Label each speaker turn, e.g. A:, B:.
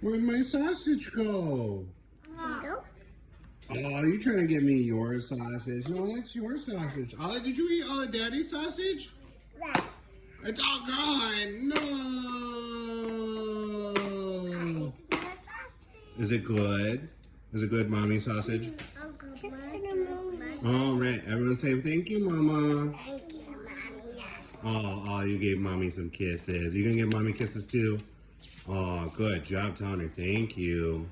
A: Where'd my sausage go?
B: Nope.
A: Oh, you're trying to give me your sausage. No, that's your sausage. Ollie, did you eat all of Daddy's sausage?
B: Right.
A: It's all gone. No. Is it good? Is it good, Mommy sausage? All right. Everyone say thank you, Mama.
B: Thank you, Mommy.
A: Oh, you gave Mommy some kisses. You gonna give Mommy kisses too? Oh, good job telling her thank you.